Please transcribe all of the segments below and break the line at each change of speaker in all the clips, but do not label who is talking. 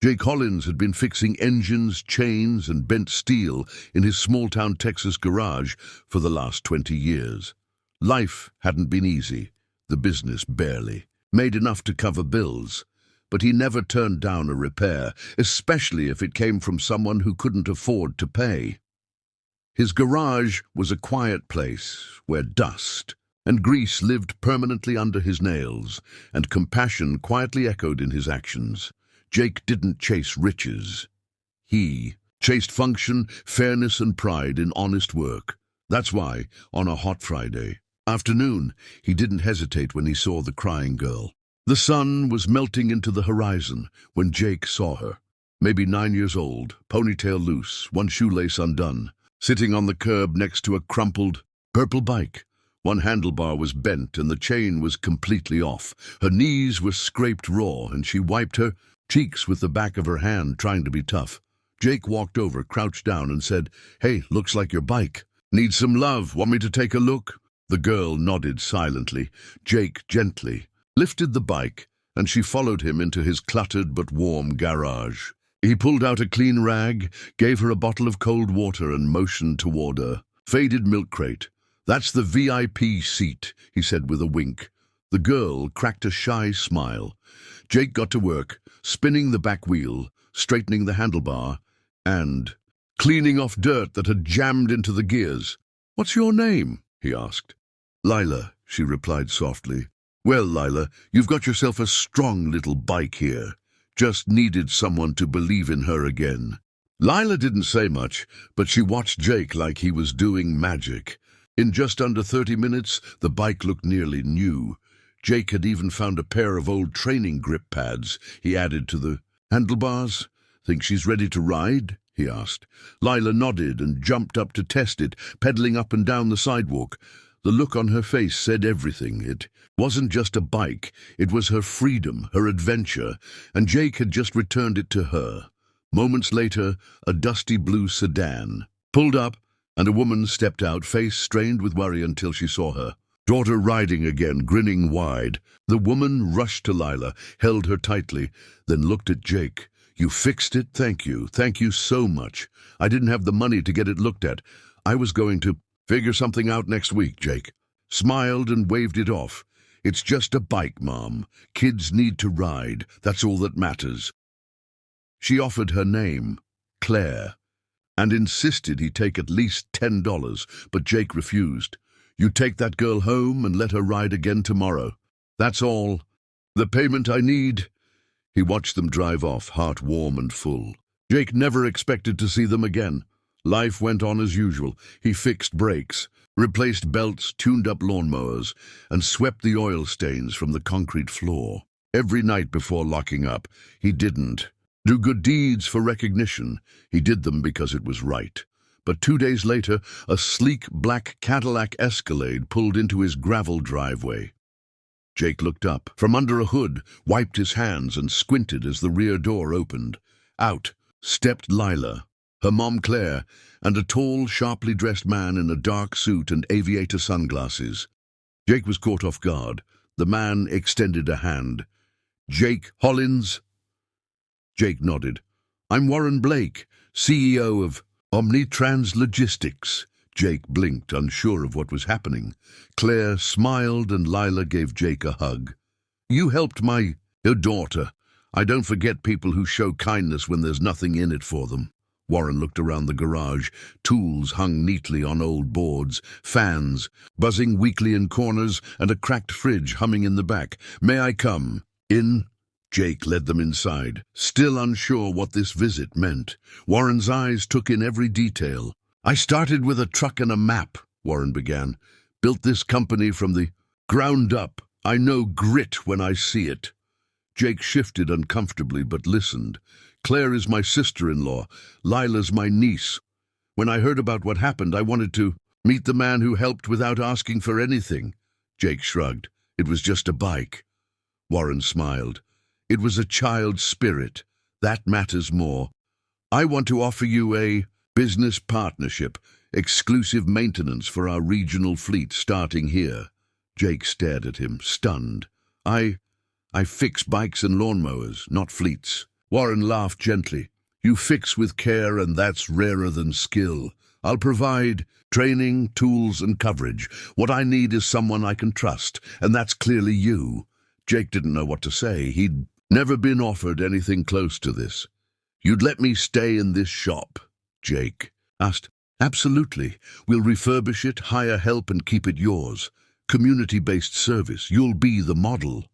Jake Hollins had been fixing engines, chains, and bent steel in his small-town Texas garage for the last 20 years. Life hadn't been easy, the business barely. Made enough to cover bills, but he never turned down a repair, especially if it came from someone who couldn't afford to pay. His garage was a quiet place where dust and grease lived permanently under his nails, and compassion quietly echoed in his actions. Jake didn't chase riches. He chased function, fairness, and pride in honest work. That's why, on a hot Friday afternoon, he didn't hesitate when he saw the crying girl. The sun was melting into the horizon when Jake saw her. Maybe 9 years old, ponytail loose, one shoelace undone, sitting on the curb next to a crumpled purple bike. One handlebar was bent and the chain was completely off. Her knees were scraped raw and she wiped her cheeks with the back of her hand, trying to be tough. Jake walked over, crouched down, and said, "Hey, looks like your bike. Need some love? Want me to take a look?" The girl nodded silently. Jake gently lifted the bike, and she followed him into his cluttered but warm garage. He pulled out a clean rag, gave her a bottle of cold water, and motioned toward her faded milk crate. "That's the VIP seat," he said with a wink. The girl cracked a shy smile. Jake got to work, spinning the back wheel, straightening the handlebar, and cleaning off dirt that had jammed into the gears. "What's your name?" he asked. "Lila," she replied softly. "Well, Lila, you've got yourself a strong little bike here. Just needed someone to believe in her again." Lila didn't say much, but she watched Jake like he was doing magic. In just under 30 minutes, the bike looked nearly new. Jake had even found a pair of old training grip pads he added to the handlebars. "Think she's ready to ride?" he asked. Lila nodded and jumped up to test it, pedaling up and down the sidewalk. The look on her face said everything. It wasn't just a bike, it was her freedom, her adventure, and Jake had just returned it to her. Moments later, a dusty blue sedan pulled up, and a woman stepped out, face strained with worry until she saw her daughter riding again, grinning wide. The woman rushed to Lila, held her tightly, then looked at Jake. "You fixed it? Thank you. Thank you so much. I didn't have the money to get it looked at. I was going to figure something out next week." Jake smiled and waved it off. "It's just a bike, Mom. Kids need to ride. That's all that matters." She offered her name, Claire, and insisted he take at least $10, but Jake refused. "You take that girl home and let her ride again tomorrow. That's all. The payment I need." He watched them drive off, heart warm and full. Jake never expected to see them again. Life went on as usual. He fixed brakes, replaced belts, tuned up lawnmowers, and swept the oil stains from the concrete floor. Every night before locking up, he didn't do good deeds for recognition. He did them because it was right. But 2 days later, a sleek black Cadillac Escalade pulled into his gravel driveway. Jake looked up from under a hood, wiped his hands, and squinted as the rear door opened. Out stepped Lila, her mom Claire, and a tall, sharply dressed man in a dark suit and aviator sunglasses. Jake was caught off guard. The man extended a hand. "Jake Hollins?" Jake nodded. "I'm Warren Blake, CEO of Omnitrans Logistics." Jake blinked, unsure of what was happening. Claire smiled and Lila gave Jake a hug. "You helped your daughter. I don't forget people who show kindness when there's nothing in it for them." Warren looked around the garage. Tools hung neatly on old boards, fans buzzing weakly in corners, and a cracked fridge humming in the back. "May I come in?" Jake led them inside, still unsure what this visit meant. Warren's eyes took in every detail. "I started with a truck and a map," Warren began. "Built this company from the ground up. I know grit when I see it." Jake shifted uncomfortably but listened. "Claire is my sister-in-law. Lila's my niece. When I heard about what happened, I wanted to meet the man who helped without asking for anything." Jake shrugged. "It was just a bike." Warren smiled. "It was a child's spirit. That matters more. I want to offer you a business partnership, exclusive maintenance for our regional fleet starting here." Jake stared at him, stunned. I fix bikes and lawnmowers, not fleets." Warren laughed gently. You fix with care, and that's rarer than skill. I'll provide training, tools, and coverage. What I need is someone I can trust, and that's clearly you. Jake didn't know what to say. He'd never been offered anything close to this. You'd let me stay in this shop? Jake asked. Absolutely. We'll refurbish it, hire help, and keep it yours. Community-based service. You'll be the model.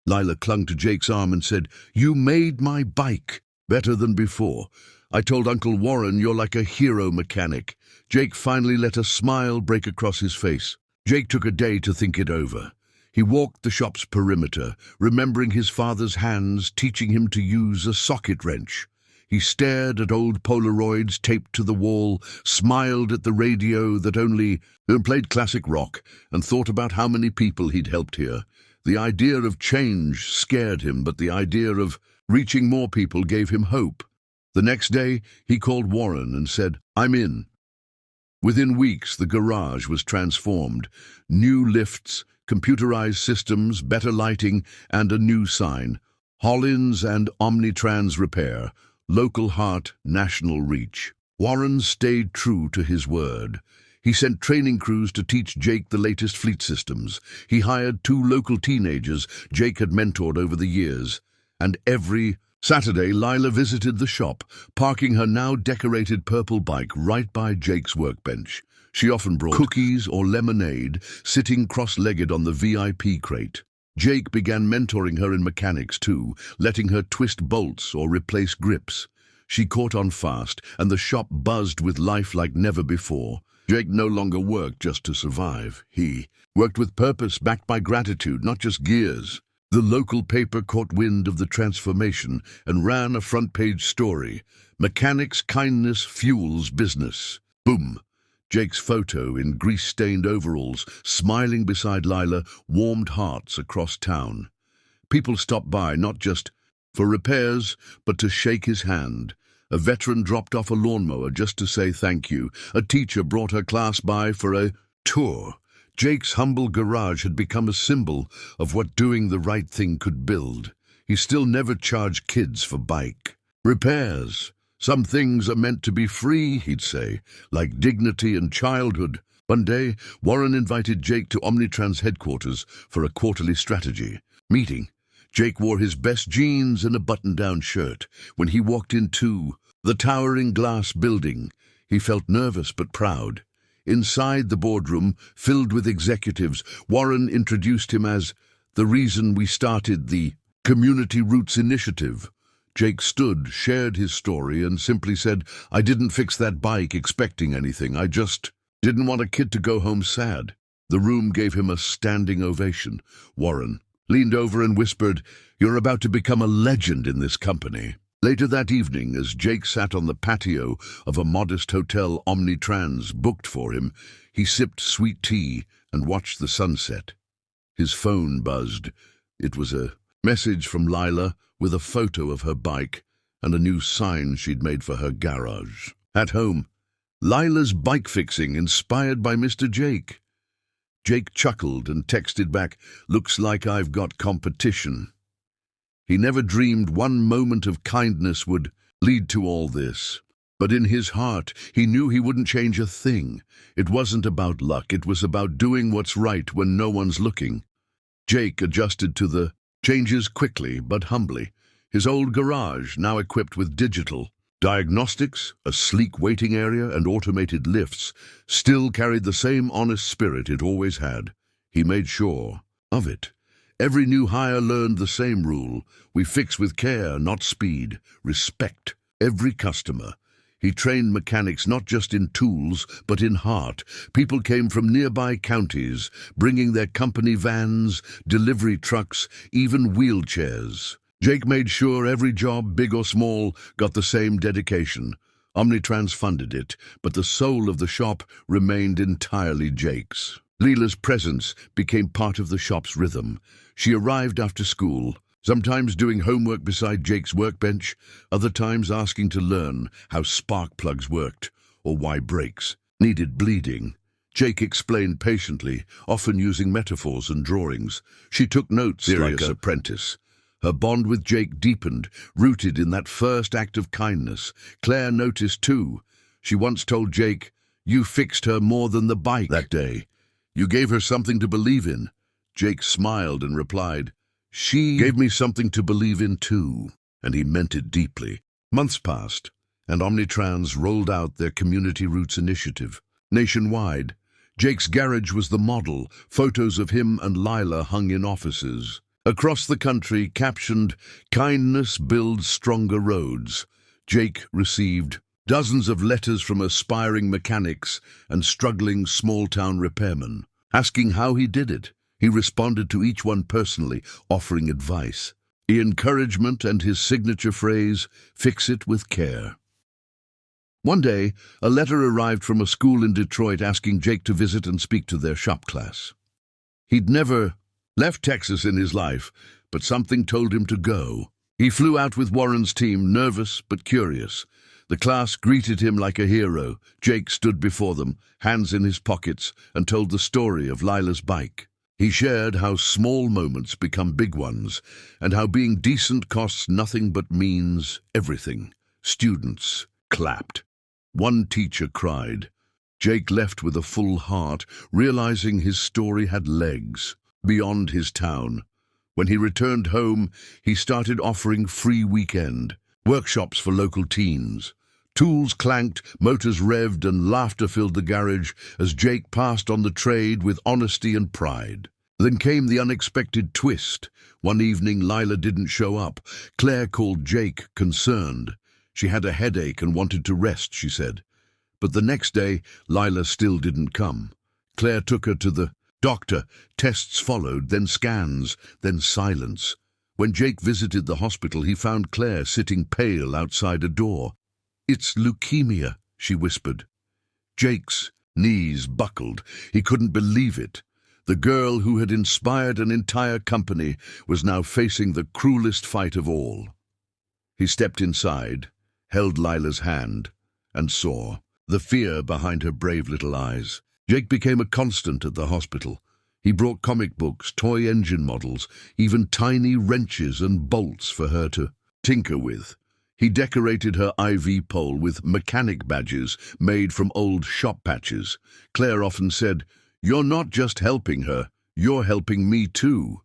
Lila clung to Jake's arm and said, You made my bike better than before. I told Uncle Warren you're like a hero mechanic. Jake finally let a smile break across his face. Jake took a day to think it over. He walked the shop's perimeter, remembering his father's hands teaching him to use a socket wrench. He stared at old Polaroids taped to the wall, smiled at the radio that only played classic rock, and thought about how many people he'd helped here. The idea of change scared him, but the idea of reaching more people gave him hope. The next day, he called Warren and said, I'm in. Within weeks, the garage was transformed. New lifts, computerized systems, better lighting, and a new sign. Hollins and Omnitrans Repair. Local heart, national reach. Warren stayed true to his word. He sent training crews to teach Jake the latest fleet systems. He hired 2 local teenagers Jake had mentored over the years. And every Saturday, Lila visited the shop, parking her now decorated purple bike right by Jake's workbench. She often brought cookies or lemonade, sitting cross-legged on the VIP crate. Jake began mentoring her in mechanics too, letting her twist bolts or replace grips. She caught on fast, and the shop buzzed with life like never before. Jake no longer worked just to survive. He worked with purpose, backed by gratitude, not just gears. The local paper caught wind of the transformation and ran a front-page story. Mechanics' kindness fuels business. Boom! Jake's photo in grease-stained overalls, smiling beside Lila, warmed hearts across town. People stopped by, not just for repairs, but to shake his hand. A veteran dropped off a lawnmower just to say thank you. A teacher brought her class by for a tour. Jake's humble garage had become a symbol of what doing the right thing could build. He still never charged kids for bike repairs. Some things are meant to be free, he'd say, like dignity and childhood. One day, Warren invited Jake to Omnitrans headquarters for a quarterly strategy meeting. Jake wore his best jeans and a button-down shirt. When he walked into the towering glass building, he felt nervous but proud. Inside the boardroom, filled with executives, Warren introduced him as the reason we started the Community Roots Initiative. Jake stood, shared his story, and simply said, I didn't fix that bike expecting anything. I just didn't want a kid to go home sad. The room gave him a standing ovation. Warren leaned over and whispered, You're about to become a legend in this company. Later that evening, as Jake sat on the patio of a modest hotel Omnitrans booked for him, he sipped sweet tea and watched the sunset. His phone buzzed. It was a message from Lila with a photo of her bike and a new sign she'd made for her garage. At home, Lila's bike fixing inspired by Mr. Jake. Jake chuckled and texted back, Looks like I've got competition. He never dreamed one moment of kindness would lead to all this. But in his heart, he knew he wouldn't change a thing. It wasn't about luck, it was about doing what's right when no one's looking. Jake adjusted to the changes quickly but humbly. His old garage, now equipped with digital diagnostics, a sleek waiting area, and automated lifts, still carried the same honest spirit it always had. He made sure of it. Every new hire learned the same rule. We fix with care, not speed. Respect every customer. He trained mechanics not just in tools, but in heart. People came from nearby counties, bringing their company vans, delivery trucks, even wheelchairs. Jake made sure every job, big or small, got the same dedication. Omnitrans funded it, but the soul of the shop remained entirely Jake's. Leela's presence became part of the shop's rhythm. She arrived after school, sometimes doing homework beside Jake's workbench, other times asking to learn how spark plugs worked or why brakes needed bleeding. Jake explained patiently, often using metaphors and drawings. She took notes like an apprentice. Her bond with Jake deepened, rooted in that first act of kindness. Claire noticed too. She once told Jake, "You fixed her more than the bike that day. You gave her something to believe in." Jake smiled and replied, "She gave me something to believe in too." And he meant it deeply. Months passed, and Omnitrans rolled out their Community Roots initiative. Nationwide, Jake's garage was the model. Photos of him and Lila hung in offices. Across the country, captioned, "Kindness builds stronger roads." Jake received dozens of letters from aspiring mechanics and struggling small-town repairmen, asking how he did it. He responded to each one personally, offering advice. The encouragement and his signature phrase, "Fix it with care." One day, a letter arrived from a school in Detroit asking Jake to visit and speak to their shop class. He'd never left Texas in his life, but something told him to go. He flew out with Warren's team, nervous but curious. The class greeted him like a hero. Jake stood before them, hands in his pockets, and told the story of Lila's bike. He shared how small moments become big ones, and how being decent costs nothing but means everything. Students clapped. One teacher cried. Jake left with a full heart, realizing his story had legs beyond his town. When he returned home, he started offering free weekend workshops for local teens. Tools clanked, motors revved, and laughter filled the garage as Jake passed on the trade with honesty and pride. Then came the unexpected twist. One evening, Lila didn't show up. Claire called Jake, concerned. She had a headache and wanted to rest, she said. But the next day, Lila still didn't come. Claire took her to the doctor. Tests followed, then scans, then silence. When Jake visited the hospital, he found Claire sitting pale outside a door. "It's leukemia," she whispered. Jake's knees buckled. He couldn't believe it. The girl who had inspired an entire company was now facing the cruelest fight of all. He stepped inside, held Lila's hand, and saw the fear behind her brave little eyes. Jake became a constant at the hospital. He brought comic books, toy engine models, even tiny wrenches and bolts for her to tinker with. He decorated her IV pole with mechanic badges made from old shop patches. Claire often said, "You're not just helping her, you're helping me too."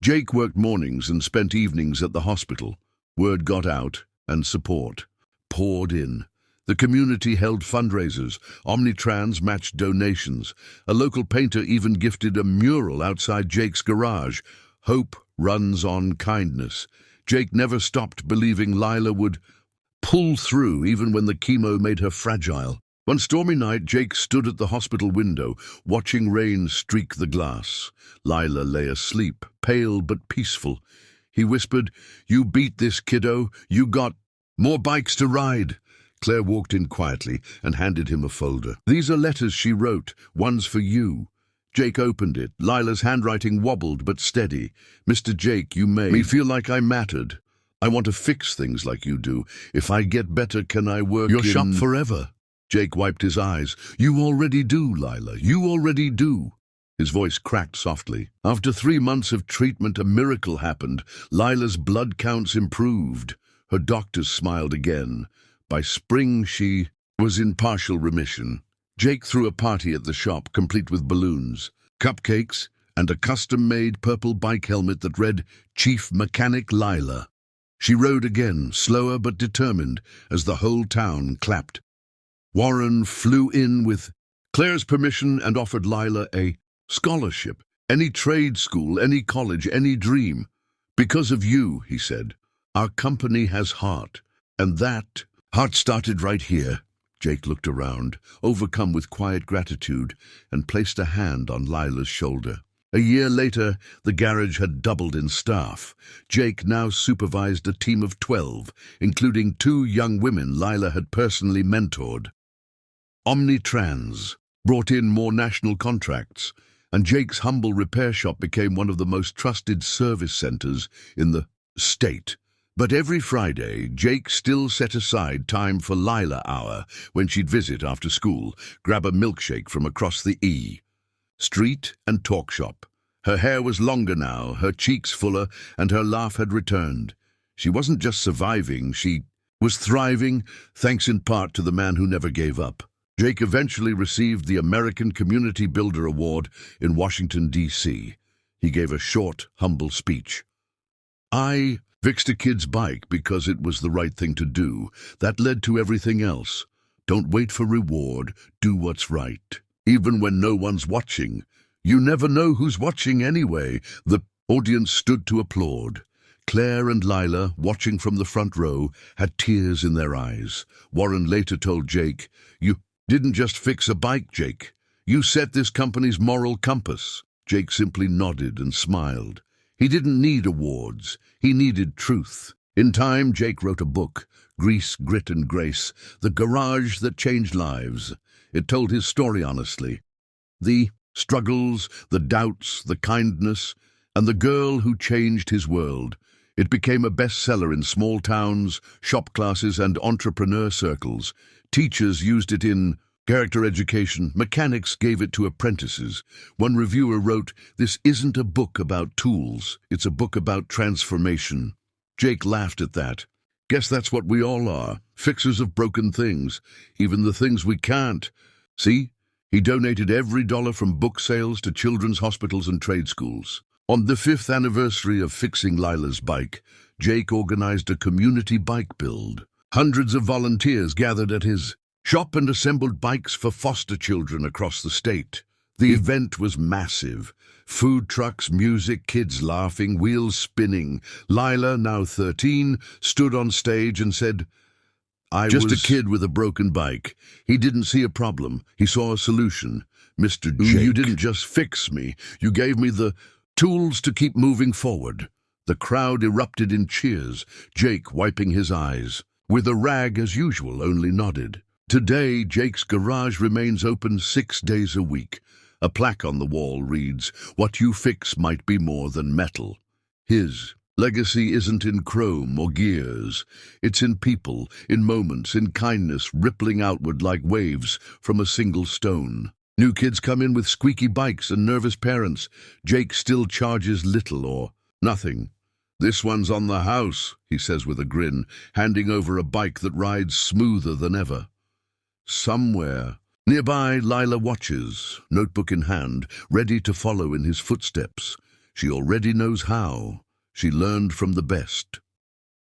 Jake worked mornings and spent evenings at the hospital. Word got out, and support poured in. The community held fundraisers. Omnitrans matched donations. A local painter even gifted a mural outside Jake's garage. Hope runs on kindness. Jake never stopped believing Lila would pull through even when the chemo made her fragile. One stormy night, Jake stood at the hospital window, watching rain streak the glass. Lila lay asleep, pale but peaceful. He whispered, "You beat this, kiddo. You got more bikes to ride." Claire walked in quietly and handed him a folder. "These are letters she wrote. One's for you." Jake opened it. Lila's handwriting wobbled but steady. "Mr. Jake, you made me feel like I mattered. I want to fix things like you do. If I get better, can I work your shop forever?" Jake wiped his eyes. "You already do, Lila. You already do." His voice cracked softly. After 3 months of treatment, a miracle happened. Lila's blood counts improved. Her doctors smiled again. By spring, she was in partial remission. Jake threw a party at the shop, complete with balloons, cupcakes, and a custom-made purple bike helmet that read, "Chief Mechanic Lila." She rode again, slower but determined, as the whole town clapped. Warren flew in with Claire's permission and offered Lila a scholarship. "Any trade school, any college, any dream. Because of you," he said. "Our company has heart, and that heart started right here." Jake looked around, overcome with quiet gratitude, and placed a hand on Lila's shoulder. A year later, the garage had doubled in staff. Jake now supervised a team of 12, including 2 young women Lila had personally mentored. Omnitrans brought in more national contracts, and Jake's humble repair shop became one of the most trusted service centers in the state. But every Friday, Jake still set aside time for Lila Hour when she'd visit after school, grab a milkshake from across the E. Street and talk shop. Her hair was longer now, her cheeks fuller, and her laugh had returned. She wasn't just surviving, she was thriving, thanks in part to the man who never gave up. Jake eventually received the American Community Builder Award in Washington, D.C. He gave a short, humble speech. "I fixed a kid's bike because it was the right thing to do. That led to everything else. Don't wait for reward, do what's right. Even when no one's watching. You never know who's watching anyway." The audience stood to applaud. Claire and Lila, watching from the front row, had tears in their eyes. Warren later told Jake, "You didn't just fix a bike, Jake. You set this company's moral compass." Jake simply nodded and smiled. He didn't need awards. He needed truth. In time, Jake wrote a book, Grease, Grit and Grace, The Garage That Changed Lives. It told his story honestly. The struggles, the doubts, the kindness, and the girl who changed his world. It became a bestseller in small towns, shop classes, and entrepreneur circles. Teachers used it in character education. Mechanics gave it to apprentices. One reviewer wrote, "This isn't a book about tools, it's a book about transformation." Jake laughed at that. "Guess that's what we all are, fixers of broken things, even the things we can't." See? He donated every dollar from book sales to children's hospitals and trade schools. On the 5th anniversary of fixing Lila's bike, Jake organized a community bike build. Hundreds of volunteers gathered at his shop and assembled bikes for foster children across the state. The event was massive. Food trucks, music, kids laughing, wheels spinning. Lila, now 13, stood on stage and said, "I was just a kid with a broken bike." He didn't see a problem. He saw a solution. "Mr. Jake, you didn't just fix me. You gave me the tools to keep moving forward." The crowd erupted in cheers, Jake wiping his eyes. With a rag as usual, only nodded. Today, Jake's garage remains open 6 days a week. A plaque on the wall reads, "What you fix might be more than metal." His legacy isn't in chrome or gears. It's in people, in moments, in kindness rippling outward like waves from a single stone. New kids come in with squeaky bikes and nervous parents. Jake still charges little or nothing. "This one's on the house," he says with a grin, handing over a bike that rides smoother than ever. Somewhere nearby, Lila watches, notebook in hand, ready to follow in his footsteps. She already knows how. She learned from the best.